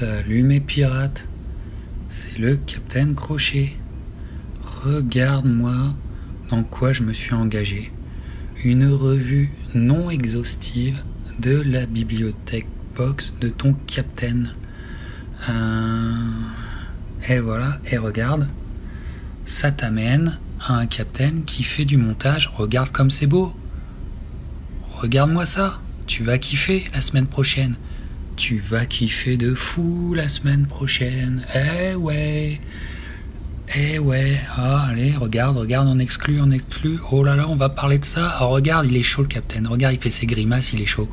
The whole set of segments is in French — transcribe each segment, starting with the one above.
Salut mes pirates, c'est le Capitaine Crochet. Regarde-moi dans quoi je me suis engagé. Une revue non exhaustive de la bibliothèque box de ton Capitaine. Et voilà, et regarde, ça t'amène à un Capitaine qui fait du montage. Regarde comme c'est beau. Regarde-moi ça, tu vas kiffer la semaine prochaine. Tu vas kiffer de fou la semaine prochaine. Eh ouais. Ah, allez, regarde en exclu. Oh là là, on va parler de ça. Oh, regarde, il est chaud le Capitaine. Regarde, il fait ses grimaces, il est chaud.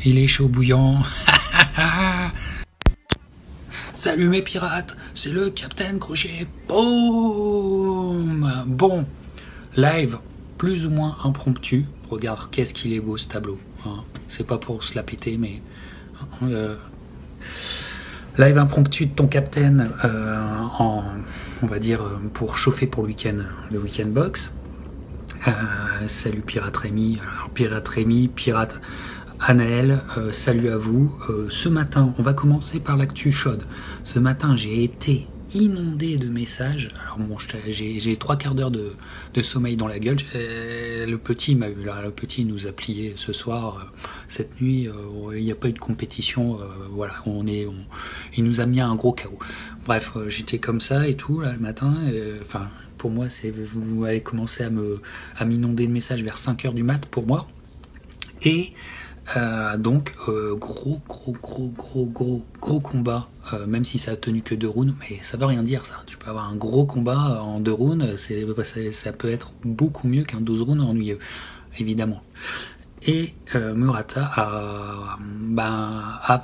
Il est chaud bouillant. Salut mes pirates, c'est le Capitaine Crochet. Boum. Bon, live plus ou moins impromptu. Regarde, qu'est-ce qu'il est beau ce tableau. Hein. C'est pas pour se la péter, mais... live impromptu de ton Capitaine on va dire pour chauffer pour le week-end box. Salut Pirate Rémi, alors Pirate Rémi, Pirate Anaël, salut à vous. Ce matin, on va commencer par l'actu chaude. Ce matin, j'ai été inondé de messages. Alors bon, j'ai 3 quarts d'heure de sommeil dans la gueule. Le petit m'a eu là, le petit nous a plié ce soir. Cette nuit, il n'y a pas eu de compétition. Voilà, il nous a mis un gros chaos. Bref, j'étais comme ça et tout là le matin. Enfin, pour moi, vous avez commencé à m'inonder de messages vers 5h du mat pour moi. Et donc gros combat, même si ça a tenu que 2 rounds, mais ça veut rien dire ça. Tu peux avoir un gros combat en 2 rounds, ça peut être beaucoup mieux qu'un 12 rounds ennuyeux, évidemment. Et Murata a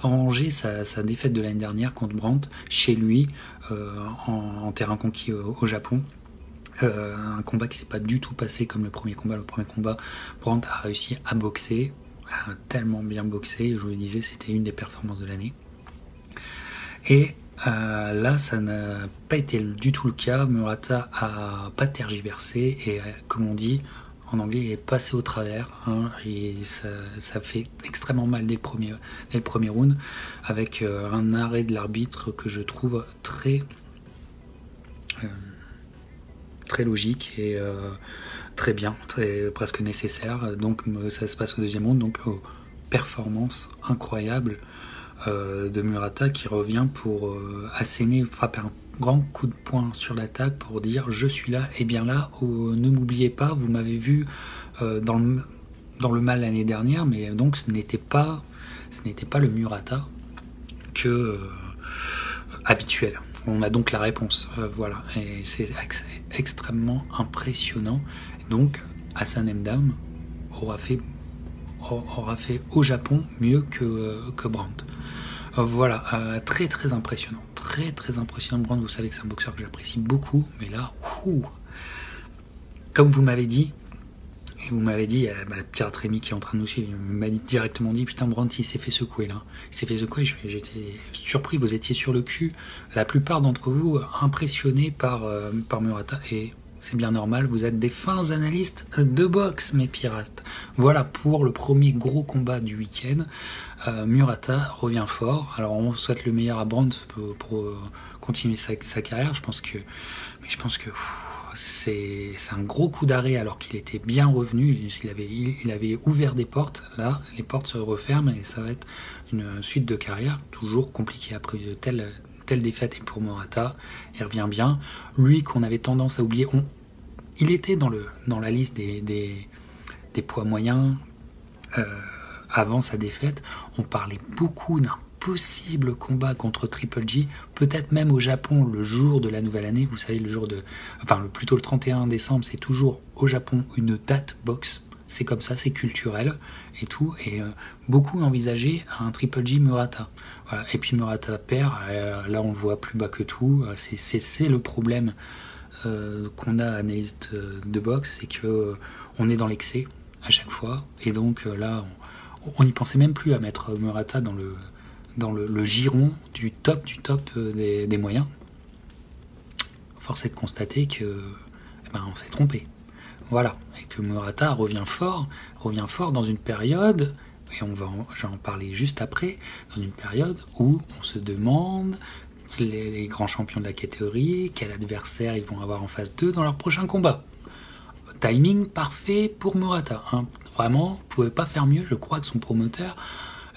vengé sa défaite de l'année dernière contre Brandt chez lui en terrain conquis au Japon. Un combat qui s'est pas du tout passé comme le premier combat. Le premier combat, Brandt a réussi à boxer, a tellement bien boxé, je vous le disais, c'était une des performances de l'année. Et là, ça n'a pas été du tout le cas. Murata a pas tergiversé et, comme on dit en anglais, il est passé au travers. Hein, et ça fait extrêmement mal dès le premier round, avec un arrêt de l'arbitre que je trouve très logique et très bien, presque nécessaire. Donc ça se passe au deuxième round, donc performance incroyable de Murata qui revient pour asséner, frapper un grand coup de poing sur la table pour dire je suis là et bien là, ne m'oubliez pas, vous m'avez vu dans le mal l'année dernière, mais donc ce n'était pas le Murata habituel. On a donc la réponse, voilà, et c'est extrêmement impressionnant. Donc Hassan M'Dam aura fait au Japon mieux que Brandt. Voilà, très impressionnant, très impressionnant. Brandt, vous savez que c'est un boxeur que j'apprécie beaucoup, mais là, comme vous m'avez dit, et vous m'avez dit, Pirate Rémi qui est en train de nous suivre, il m'a directement dit, putain, Brandt, il s'est fait secouer là. Il s'est fait secouer, j'étais surpris, vous étiez sur le cul. La plupart d'entre vous impressionnés par Murata, et c'est bien normal, vous êtes des fins analystes de boxe, mes pirates. Voilà pour le premier gros combat du week-end. Murata revient fort. Alors on souhaite le meilleur à Brandt pour continuer sa carrière. Je pense que c'est un gros coup d'arrêt alors qu'il était bien revenu. Il avait ouvert des portes. Là, les portes se referment et ça va être une suite de carrière toujours compliquée après de telle défaite. Et pour Murata, il revient bien. Lui qu'on avait tendance à oublier, il était dans la liste des poids moyens avant sa défaite. On parlait beaucoup d'un possible combat contre Triple G, peut-être même au Japon le jour de la nouvelle année. Vous savez, plutôt le 31 décembre, c'est toujours au Japon une date boxe. C'est comme ça, c'est culturel et tout. Et beaucoup envisageaient un Triple G Murata. Voilà. Et puis Murata perd. Là, on le voit plus bas que tout. C'est le problème qu'on a à analyste de boxe, c'est que on est dans l'excès à chaque fois. Et donc là, on n'y pensait même plus à mettre Murata dans le giron du top des moyens. Force est de constater que on s'est trompé. Voilà, et que Murata revient fort dans une période et je vais en parler juste après, dans une période où on se demande, les grands champions de la catégorie, quel adversaire ils vont avoir en phase 2 dans leur prochain combat. Timing parfait pour Murata. Hein. Vraiment, vous ne pouvez pas faire mieux. Je crois que son promoteur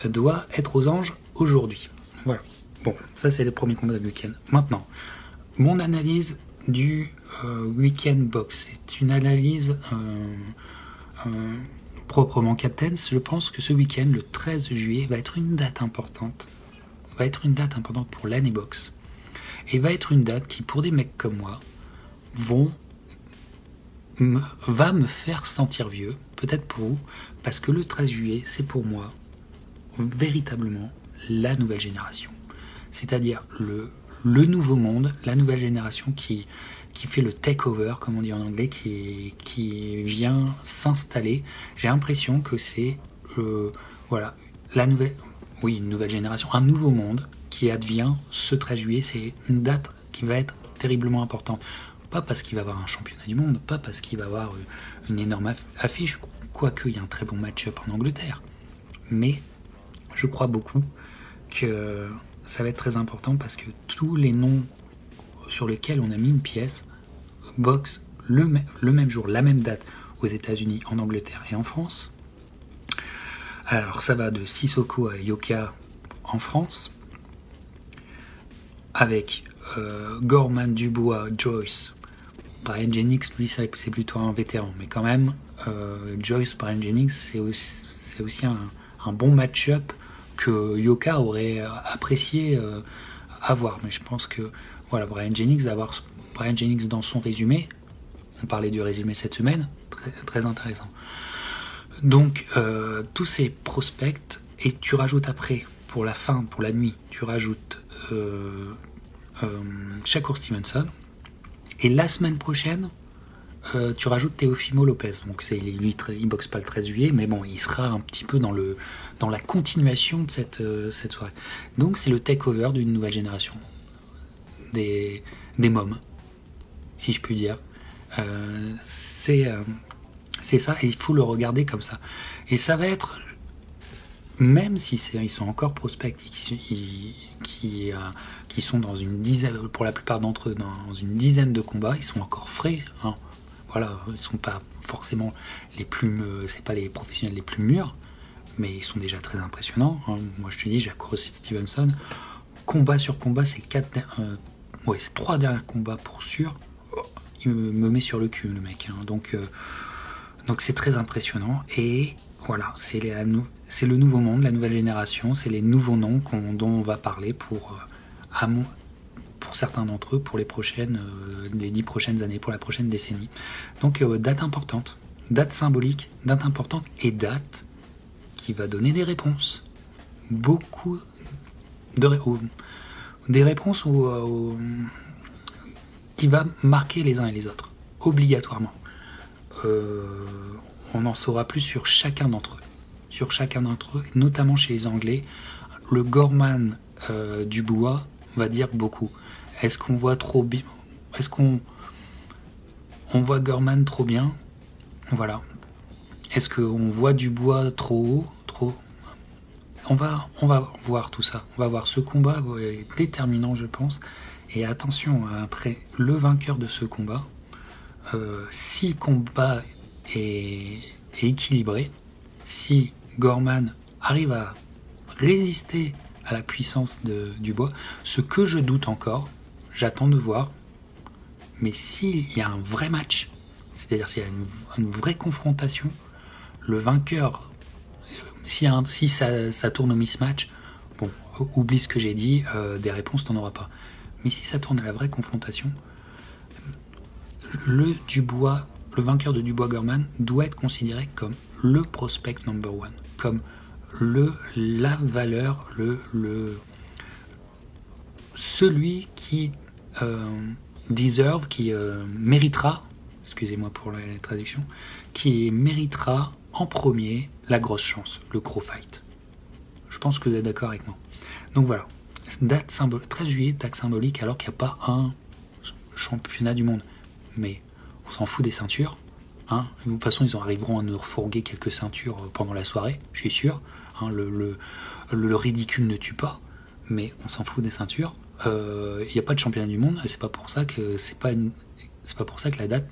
doit être aux anges aujourd'hui. Voilà. Bon, ça c'est le premier combat du week-end. Maintenant, mon analyse du week-end box. C'est une analyse proprement captain. Je pense que ce week-end, le 13 juillet, va être une date importante. Va être une date importante pour l'année box. Et va être une date qui, pour des mecs comme moi, va me faire sentir vieux, peut-être pour vous, parce que le 13 juillet, c'est pour moi véritablement la nouvelle génération. C'est-à-dire le nouveau monde, la nouvelle génération qui fait le takeover, comme on dit en anglais, qui vient s'installer. J'ai l'impression que c'est voilà, une nouvelle génération, un nouveau monde qui advient ce 13 juillet. C'est une date qui va être terriblement importante. Pas parce qu'il va y avoir un championnat du monde, pas parce qu'il va y avoir une énorme affiche, quoique il y a un très bon match-up en Angleterre. Mais je crois beaucoup que ça va être très important parce que tous les noms sur lesquels on a mis une pièce boxent le même jour, la même date aux États-Unis, en Angleterre et en France. Alors ça va de Sissoko à Yoka en France, avec Gorman, Dubois, Joyce. Brian Jennings, lui, c'est plutôt un vétéran, mais quand même, Joyce, Brian Jennings, c'est aussi un bon match-up que Yoka aurait apprécié avoir. Mais je pense que voilà, Brian Jennings dans son résumé, on parlait du résumé cette semaine, très, très intéressant. Donc, tous ces prospects, et tu rajoutes après, pour la fin, pour la nuit, tu rajoutes Shakur Stevenson, et la semaine prochaine, tu rajoutes Teofimo Lopez. Donc lui, il boxe pas le 13 juillet, mais bon, il sera un petit peu dans la continuation de cette soirée. Donc c'est le takeover d'une nouvelle génération, des mômes, si je puis dire. C'est ça, et il faut le regarder comme ça. Et ça va être, même si ils sont encore prospects, qui sont dans une dizaine, pour la plupart d'entre eux, dans une dizaine de combats, ils sont encore frais. Hein. Voilà, ils sont pas forcément c'est pas les professionnels les plus mûrs, mais ils sont déjà très impressionnants. Hein. Moi, je te dis, Shakur Stevenson, combat sur combat, c'est 3 derniers combats pour sûr. Il me met sur le cul, le mec. Hein. Donc c'est très impressionnant. Et voilà, c'est le nouveau monde, la nouvelle génération, c'est les nouveaux noms dont on va parler pour certains d'entre eux pour les 10 prochaines années, pour la prochaine décennie. Donc date importante, date symbolique, date importante et date qui va donner des réponses. Beaucoup des réponses qui va marquer les uns et les autres, obligatoirement. On en saura plus sur chacun d'entre eux, notamment chez les Anglais. Le Gorman Dubois va dire beaucoup. Est-ce qu'on voit Est-ce qu'on voit Gorman trop bien? Voilà. Est-ce qu'on voit Dubois trop haut? On va voir tout ça. On va voir. Ce combat est déterminant, je pense. Et attention, après, le vainqueur de ce combat, si le combat est équilibré, si Gorman arrive à résister à la puissance de Dubois, ce que je doute encore, j'attends de voir, mais s'il y a un vrai match, c'est-à-dire s'il y a une vraie confrontation, le vainqueur, si ça tourne au mismatch, bon, oublie ce que j'ai dit, des réponses t'en auras pas. Mais si ça tourne à la vraie confrontation, le vainqueur de Dubois-Gorman doit être considéré comme le prospect number one, comme la valeur, celui qui deserve, qui méritera, excusez-moi pour la traduction, qui méritera en premier la grosse chance, le gros fight. Je pense que vous êtes d'accord avec moi. Donc voilà, date symbolique, 13 juillet, date symbolique, alors qu'il n'y a pas un championnat du monde. Mais on s'en fout des ceintures. Hein. De toute façon, ils arriveront à nous refourguer quelques ceintures pendant la soirée, je suis sûr. hein, le ridicule ne tue pas, mais on s'en fout des ceintures. Il n'y a pas de championnat du monde, et c'est pas pour ça que la date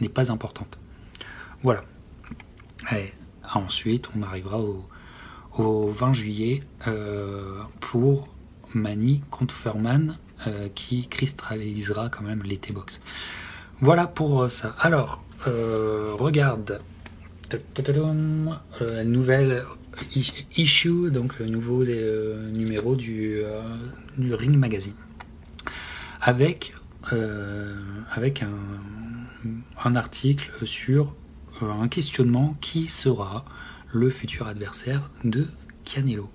n'est pas importante. Voilà. Allez, ensuite, on arrivera au 20 juillet pour Manny contre Furman, qui cristallisera quand même les T-Box. Voilà pour ça. Alors, regarde, nouvelle issue, donc le nouveau numéro du Ring Magazine, avec un article sur un questionnement: qui sera le futur adversaire de Canelo.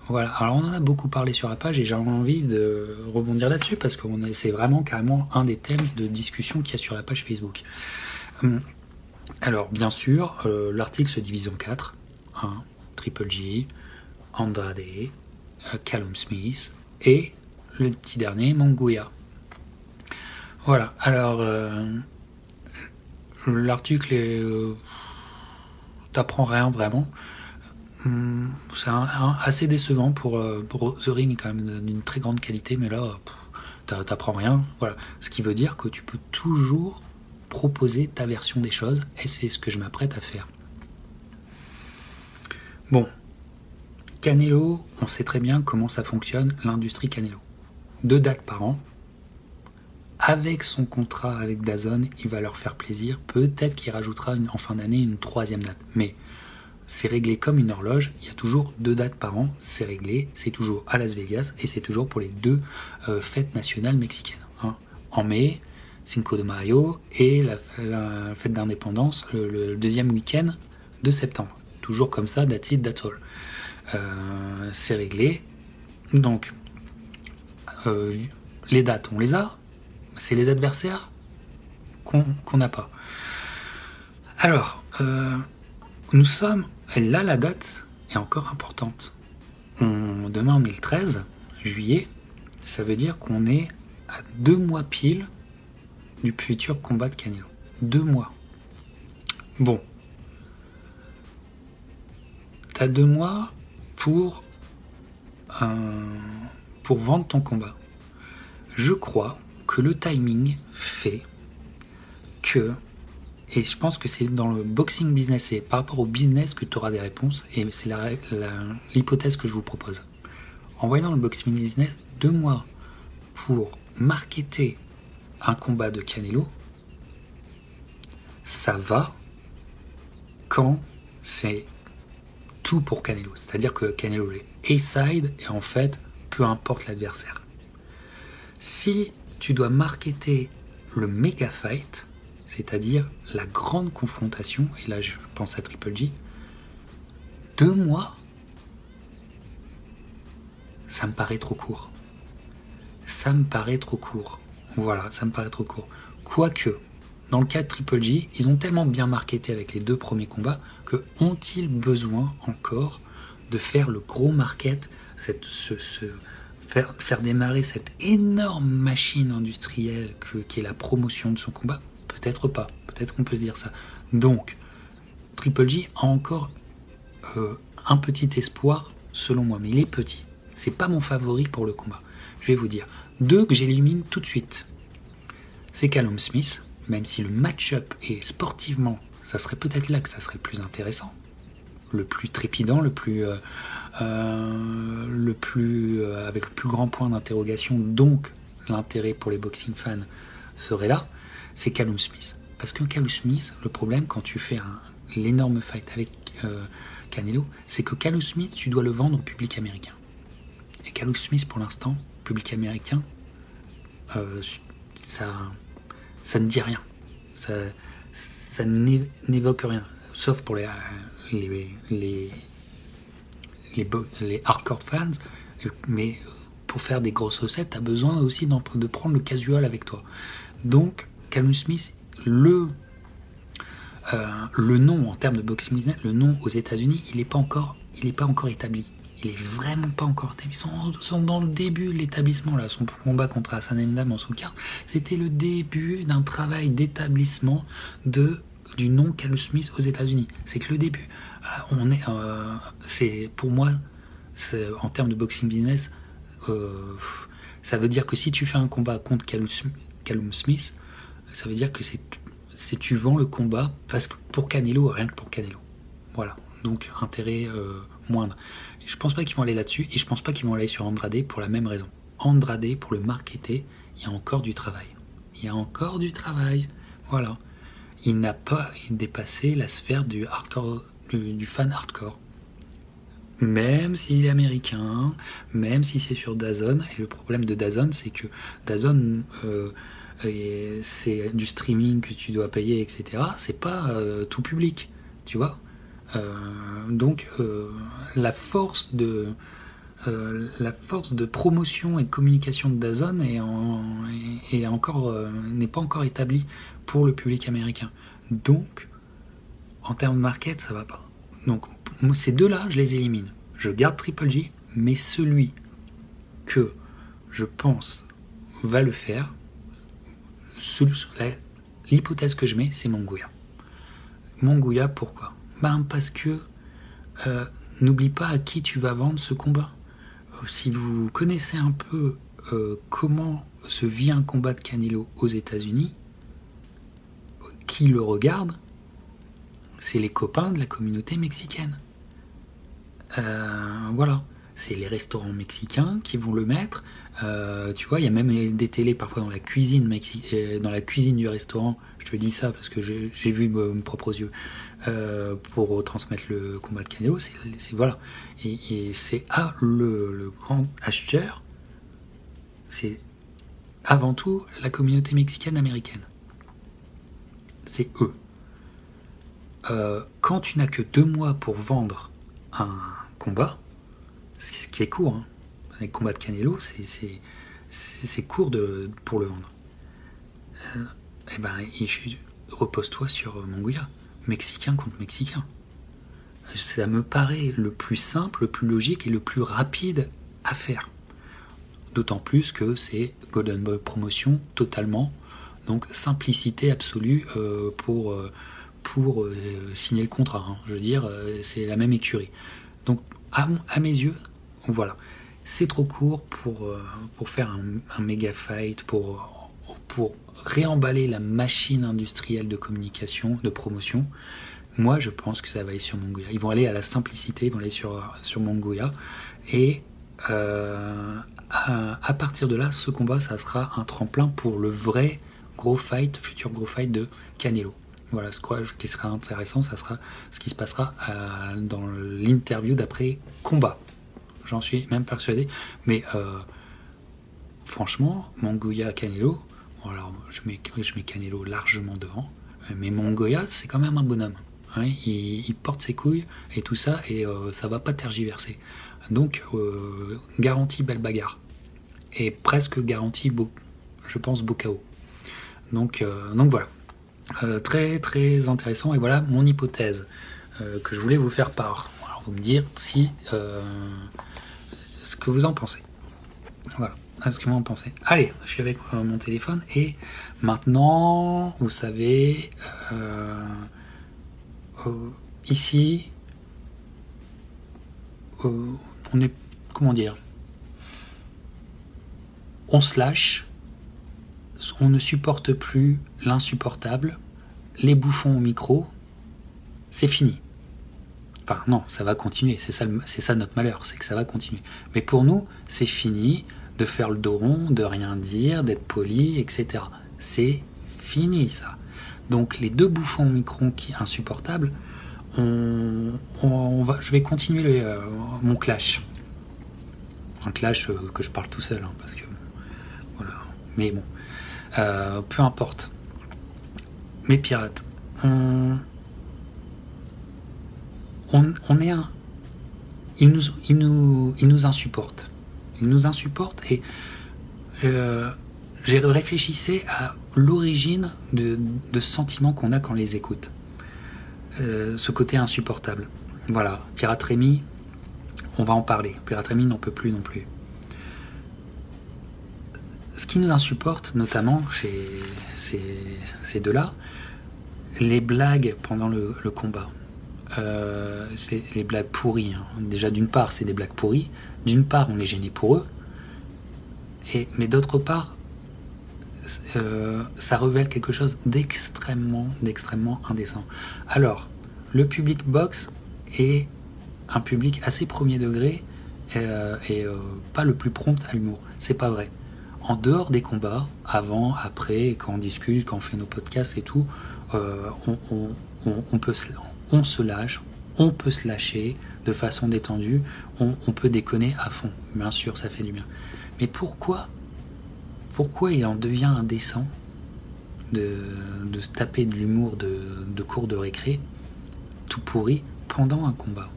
Voilà, alors on en a beaucoup parlé sur la page et j'ai envie de rebondir là-dessus parce que c'est vraiment carrément un des thèmes de discussion qu'il y a sur la page Facebook. Alors bien sûr, l'article se divise en 4. Triple G, Andrade, Callum Smith et le petit dernier, Munguia. Voilà, alors l'article est... t'apprends rien vraiment. C'est assez décevant pour The Ring, quand même d'une très grande qualité, mais là t'apprends rien. Voilà, ce qui veut dire que tu peux toujours proposer ta version des choses, et c'est ce que je m'apprête à faire. Bon, Canelo, on sait très bien comment ça fonctionne, l'industrie Canelo. 2 dates par an. Avec son contrat avec DAZN, il va leur faire plaisir. Peut-être qu'il rajoutera en fin d'année une 3e date, mais c'est réglé comme une horloge. Il y a toujours 2 dates par an, c'est réglé. C'est toujours à Las Vegas et c'est toujours pour les 2 fêtes nationales mexicaines. En mai, Cinco de Mayo, et la fête d'indépendance le 2e week-end de septembre. Toujours comme ça, that's it, that's all. C'est réglé. Donc, les dates, on les a. C'est les adversaires qu'on n'a pas. Alors, nous sommes... Là, la date est encore importante. Demain, on est le 13 juillet. Ça veut dire qu'on est à 2 mois pile du futur combat de Canelo. 2 mois. Bon. T'as 2 mois pour vendre ton combat. Je crois que le timing fait que, et je pense que c'est dans le boxing business et par rapport au business que tu auras des réponses, et c'est l'hypothèse que je vous propose. En voyant le boxing business, 2 mois pour marketer un combat de Canelo, ça va quand c'est tout pour Canelo. C'est-à-dire que Canelo est A-side et en fait, peu importe l'adversaire. Si tu dois marketer le méga fight, c'est-à-dire la grande confrontation, et là je pense à Triple G, 2 mois, ça me paraît trop court. Ça me paraît trop court. Voilà, ça me paraît trop court. Quoique, dans le cas de Triple G, ils ont tellement bien marketé avec les 2 premiers combats que ont-ils besoin encore de faire le gros market, faire démarrer cette énorme machine industrielle qui est la promotion de son combat? Peut-être pas, peut-être qu'on peut se dire ça. Donc, Triple G a encore un petit espoir, selon moi, mais il est petit. C'est pas mon favori pour le combat. Je vais vous dire. 2 que j'élimine tout de suite. C'est Callum Smith, même si le match-up et sportivement, ça serait peut-être là que ça serait le plus intéressant, le plus trépidant, avec le plus grand point d'interrogation, donc l'intérêt pour les boxing fans serait là, c'est Callum Smith. Parce que Callum Smith, le problème quand tu fais l'énorme fight avec Canelo, c'est que Callum Smith, tu dois le vendre au public américain. Et Callum Smith, pour l'instant, public américain, ça ne dit rien. Ça n'évoque rien. Sauf pour les hardcore fans. Mais pour faire des grosses recettes, tu as besoin aussi de prendre le casual avec toi. Donc, Callum Smith, le nom en termes de boxing business, le nom aux États-Unis, il n'est pas encore établi. Il est vraiment pas encore établi. Ils sont dans le début de l'établissement là. Son combat contre Hassan Mdam en sous-carte, c'était le début d'un travail d'établissement de du nom Callum Smith aux États-Unis. C'est que le début. C'est pour moi, en termes de boxing business, ça veut dire que si tu fais un combat contre Callum Smith, ça veut dire que tu vends le combat parce que pour Canelo, rien que pour Canelo. Voilà. Donc intérêt moindre. Et je pense pas qu'ils vont aller là-dessus, et je pense pas qu'ils vont aller sur Andrade pour la même raison. Andrade, pour le marketer, il y a encore du travail. Il y a encore du travail. Voilà. Il n'a pas dépassé la sphère du hardcore, du fan hardcore. Même s'il est américain, même si c'est sur DAZN. Et le problème de DAZN, c'est que DAZN, c'est du streaming que tu dois payer, etc. C'est pas tout public, tu vois. Donc la force de promotion et de communication de DAZN n'est pas encore établie pour le public américain. Donc, en termes de market, ça va pas. Donc, ces deux-là, je les élimine. Je garde Triple G, mais celui que je pense va le faire, l'hypothèse que je mets, c'est Munguia. Munguia, pourquoi ? Parce que n'oublie pas à qui tu vas vendre ce combat. Si vous connaissez un peu comment se vit un combat de Canelo aux États-Unis, qui le regarde, c'est les copains de la communauté mexicaine. Voilà, c'est les restaurants mexicains qui vont le mettre. Tu vois, il y a même des télés parfois dans la cuisine du restaurant. Je te dis ça parce que j'ai vu mes propres yeux pour transmettre le combat de Canelo. C'est voilà, et c'est le grand acheteur. C'est avant tout la communauté mexicaine américaine. C'est eux. Quand tu n'as que 2 mois pour vendre un combat, ce qui est court, hein. Les combats de Canelo, c'est court pour le vendre. Repose-toi sur Munguia, Mexicain contre Mexicain. Ça me paraît le plus simple, le plus logique et le plus rapide à faire. D'autant plus que c'est Golden Boy Promotion totalement, donc simplicité absolue pour signer le contrat. Hein. Je veux dire, c'est la même écurie. Donc, à mes yeux, voilà. C'est trop court pour faire un méga fight, pour réemballer la machine industrielle de communication, de promotion. Moi, je pense que ça va aller sur Munguia. Ils vont aller à la simplicité, ils vont aller sur Munguia. Et à partir de là, ce combat, ça sera un tremplin pour le vrai futur gros fight de Canelo. Voilà, ce qui sera intéressant, ça sera ce qui se passera dans l'interview d'après combat. J'en suis même persuadé. Mais franchement, Munguia Canelo, bon, alors je mets Canelo largement devant, mais Munguia, c'est quand même un bonhomme. Hein, il porte ses couilles et tout ça, et ça va pas tergiverser. Donc, garantie belle bagarre. Et presque garantie, je pense, beau chaos. Donc voilà. Très très intéressant, et voilà mon hypothèse que je voulais vous faire part. Alors vous me dire si ce que vous en pensez. Voilà, ce que vous en pensez. Allez, je suis avec mon téléphone, et maintenant vous savez ici on est, comment dire, on se lâche. On ne supporte plus l'insupportable, les bouffons au micro, c'est fini. Enfin non, ça va continuer, c'est ça notre malheur, c'est que ça va continuer. Mais pour nous, c'est fini de faire le dos rond, de rien dire, d'être poli, etc. C'est fini ça. Donc les 2 bouffons au micro qui insupportables, je vais continuer mon clash. Un clash que je parle tout seul, hein, parce que voilà. Mais bon. Peu importe. Mes pirates, on est un. Ils nous insupportent. Ils nous insupportent, et j'ai réfléchissé à l'origine de ce sentiment qu'on a quand on les écoute. Ce côté insupportable. Voilà, Pirate Rémi, on va en parler. Pirate Rémi n'en peut plus non plus. Ce qui nous insupporte, notamment chez ces deux-là, Les blagues pendant le combat, c'est les blagues pourries. Hein. Déjà, d'une part, c'est des blagues pourries. D'une part, on est gêné pour eux. Mais d'autre part, ça révèle quelque chose d'extrêmement indécent. Alors, le public boxe est un public assez premier degré et pas le plus prompt à l'humour. C'est pas vrai. En dehors des combats, avant, après, quand on discute, quand on fait nos podcasts et tout, on se lâche, on peut se lâcher de façon détendue, on peut déconner à fond. Bien sûr, ça fait du bien. Mais pourquoi il en devient indécent de se taper de l'humour de cours de récré, tout pourri, pendant un combat?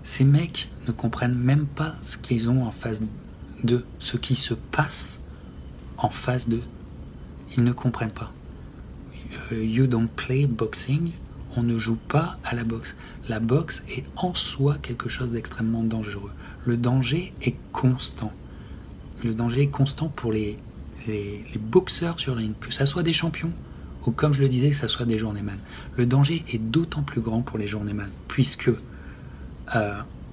Ces mecs ne comprennent même pas ce qu'ils ont en face d'eux, ce qui se passe en face d'eux. Ils ne comprennent pas. You don't play boxing, on ne joue pas à la boxe. La boxe est en soi quelque chose d'extrêmement dangereux. Le danger est constant. Le danger est constant pour les boxeurs sur la ligne, que ça soit des champions ou, comme je le disais, que ça soit des journeyman. Le danger est d'autant plus grand pour les journeyman, puisque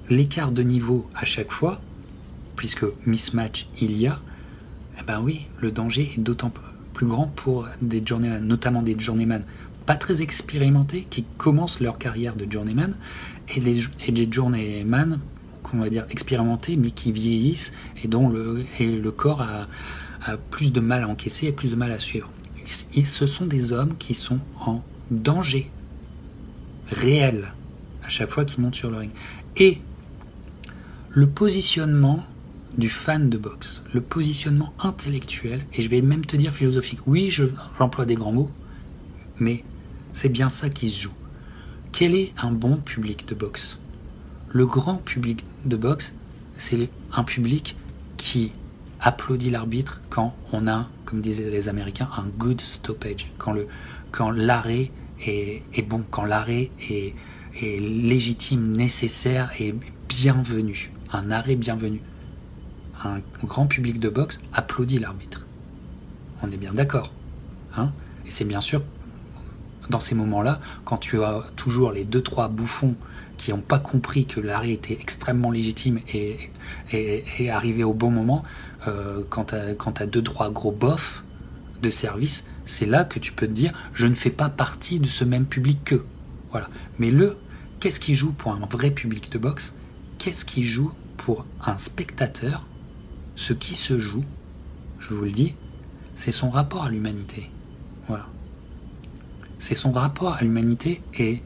l'écart de niveau à chaque fois, puisque mismatch il y a, eh ben oui, le danger est d'autant plus grand pour des journeyman, notamment des journeyman pas très expérimentés qui commencent leur carrière de journeyman et des journeyman qu'on va dire expérimentés mais qui vieillissent et dont le corps a plus de mal à encaisser et plus de mal à suivre. Ce sont des hommes qui sont en danger réel à chaque fois qu'ils montent sur le ring. Et le positionnement du fan de boxe, le positionnement intellectuel, et je vais même te dire philosophique, oui, j'emploie des grands mots, mais c'est bien ça qui se joue. Quel est un bon public de boxe? Le grand public de boxe, c'est un public qui applaudit l'arbitre quand on a, comme disaient les Américains, un good stoppage, quand l'arrêt est bon, quand l'arrêt est légitime, nécessaire et bienvenu. Un arrêt bienvenu. Un grand public de boxe applaudit l'arbitre. On est bien d'accord. Hein? Et c'est bien sûr, dans ces moments-là, quand tu as toujours les 2-3 bouffons qui n'ont pas compris que l'arrêt était extrêmement légitime et arrivé au bon moment, quand tu as 2-3 gros bofs de service, c'est là que tu peux te dire « je ne fais pas partie de ce même public qu'eux ». Voilà. Mais qu'est-ce qui joue pour un vrai public de boxe? Qu'est-ce qui joue pour un spectateur? Ce qui se joue, je vous le dis, c'est son rapport à l'humanité. Voilà. C'est son rapport à l'humanité et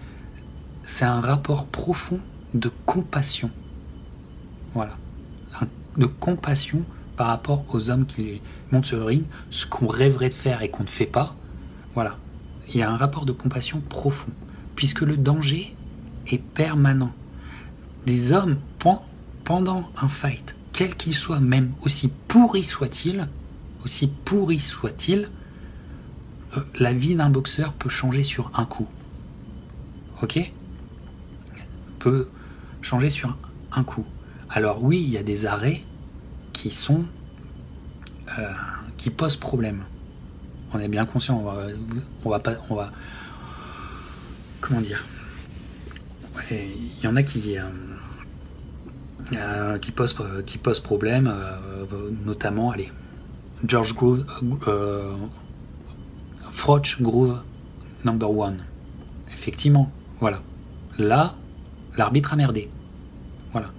c'est un rapport profond de compassion. Voilà. De compassion par rapport aux hommes qui montent sur le ring, ce qu'on rêverait de faire et qu'on ne fait pas. Voilà. Il y a un rapport de compassion profond, puisque le danger est permanent. Des hommes, pendant un fight, quel qu'il soit, même aussi pourri soit-il, la vie d'un boxeur peut changer sur un coup. Ok? Peut changer sur un coup. Alors oui, il y a des arrêts qui posent problème. On est bien conscient. On va comment dire? Il y en a qui posent problème, notamment, George Groove, Froch Groove number 1. Effectivement, voilà. Là, l'arbitre a merdé. Voilà.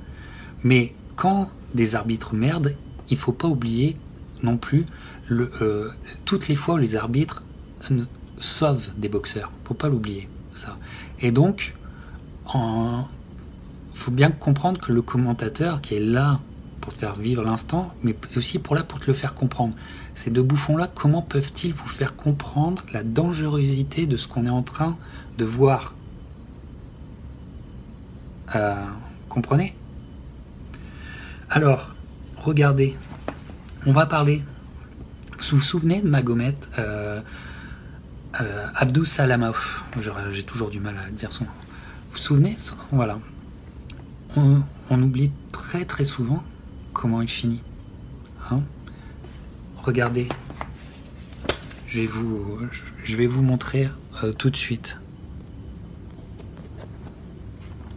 Mais quand des arbitres merdent, il ne faut pas oublier non plus toutes les fois où les arbitres sauvent des boxeurs. Il ne faut pas l'oublier, ça. Et donc, il faut bien comprendre que le commentateur qui est là pour te faire vivre l'instant, mais aussi pour te le faire comprendre. Ces deux bouffons-là, comment peuvent-ils vous faire comprendre la dangerosité de ce qu'on est en train de voir? Comprenez? Alors, regardez, on va parler. Vous vous souvenez de Magomed Abdou Salamov? J'ai toujours du mal à dire son nom. Vous vous souvenez? Voilà. On oublie très très souvent comment il finit. Hein? Regardez. je vais vous montrer tout de suite.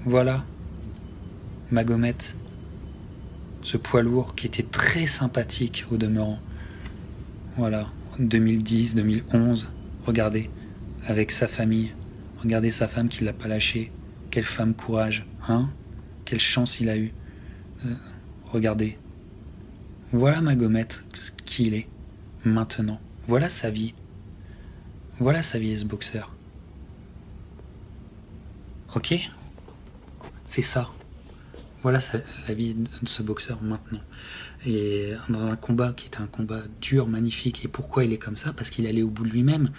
Voilà Magomet, ce poids lourd qui était très sympathique au demeurant. Voilà, 2010, 2011, regardez, avec sa famille. Regardez sa femme qui l'a pas lâché. Quelle femme courage, hein? Quelle chance il a eu. Regardez. Voilà Magomet, ce qu'il est, maintenant. Voilà sa vie. Voilà sa vie, ce boxeur. Ok? C'est ça. Voilà la vie de ce boxeur maintenant. Et dans un combat qui était un combat dur, magnifique. Et pourquoi il est comme ça? Parce qu'il allait au bout de lui-même.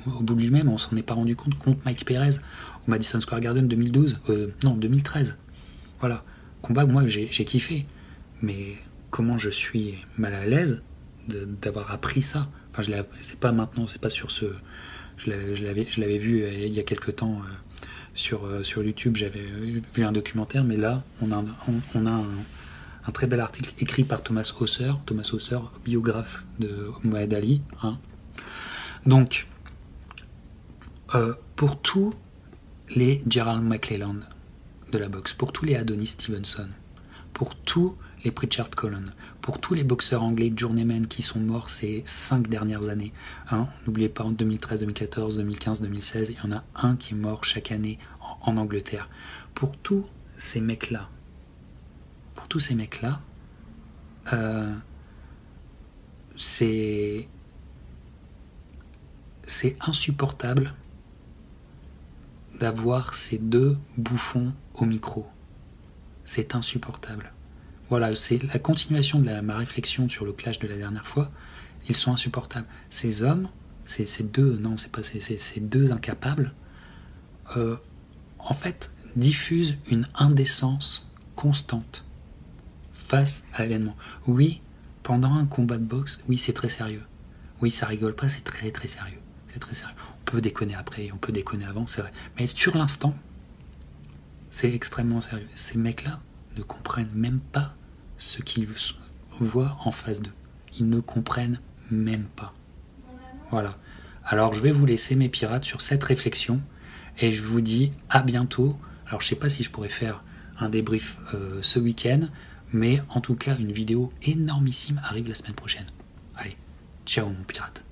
Au bout de lui-même, on s'en est pas rendu compte contre Mike Perez au Madison Square Garden 2012. Non, 2013. Voilà. Combat que moi j'ai kiffé. Mais comment je suis mal à l'aise d'avoir appris ça. Enfin, c'est pas maintenant, c'est pas sur ce... Je l'avais vu il y a quelques temps sur YouTube, j'avais vu un documentaire, mais là, on a un très bel article écrit par Thomas Hausser, biographe de Mohamed Ali. Hein. Donc, pour tous les Gerald McClelland de la boxe, pour tous les Adonis Stevenson, pour tous les Pritchard Colon, pour tous les boxeurs anglais journeymen qui sont morts ces 5 dernières années. Hein, n'oubliez pas, en 2013, 2014, 2015, 2016, il y en a un qui est mort chaque année en Angleterre. Pour tous ces mecs-là, c'est insupportable d'avoir ces deux bouffons au micro. C'est insupportable. Voilà, c'est la continuation de ma réflexion sur le clash de la dernière fois. Ils sont insupportables. Ces hommes, ces deux incapables, en fait, diffusent une indécence constante face à l'événement. Oui, pendant un combat de boxe, oui, c'est très sérieux. Oui, ça rigole pas, c'est très très sérieux. C'est très sérieux. On peut déconner après, on peut déconner avant, c'est vrai. Mais sur l'instant, c'est extrêmement sérieux. Ces mecs-là ne comprennent même pas ce qu'ils voient en face d'eux. Ils ne comprennent même pas. Voilà. Alors je vais vous laisser, mes pirates, sur cette réflexion et je vous dis à bientôt. Alors je sais pas si je pourrais faire un débrief ce week-end, mais en tout cas une vidéo énormissime arrive la semaine prochaine. Allez, ciao mon pirate.